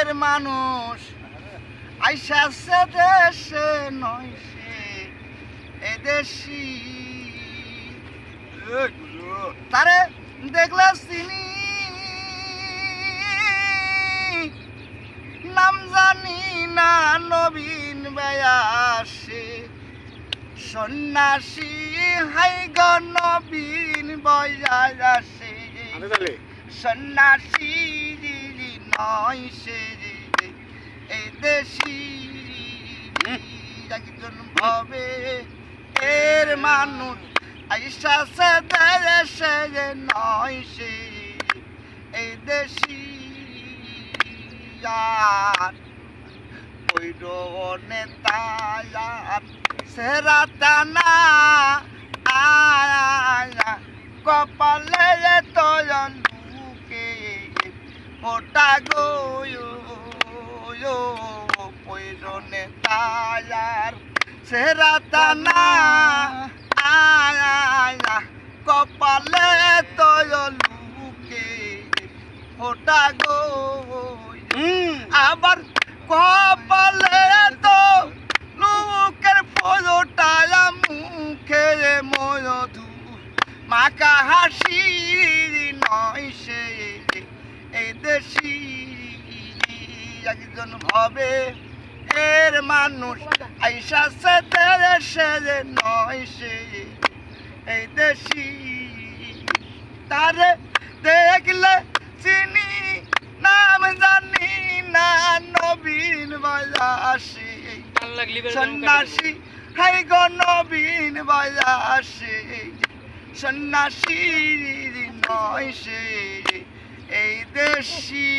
এর মানুষ আইসাছে দেশে নয় সে এদেশি তারে দেখলে চিনি নাম জানি না নবীন বয়াসে সন্ন্যাসী হাই গ নবীন বয়াসে সন্ন্যাসী নয় সে এই দেশি একজন ভাবে এর মানুষ আইসাছে দেশে নয় সে এই দেশি ওই নেতায়ার সেরাতানা আয়া কপালে তো লুকে ওটা গো পৈরনে তায়ার সেরাতানা আয়া কপালে তো লুকে ওটা গো আবার কপালে তো লোকের ফোটায়া মুখে মধু মাকা হাসি নয় সে এই দেশি একজন ভাবে এর মানুষ আইসাছে দেশে নয় সে এই দেশি তারে দেখলে চিনি নাম জানি না নবীন বয়াসে সন্ন্যাসী হাই গ নবীন বয়াসে সন্ন্যাসী নয় সে এই দেশি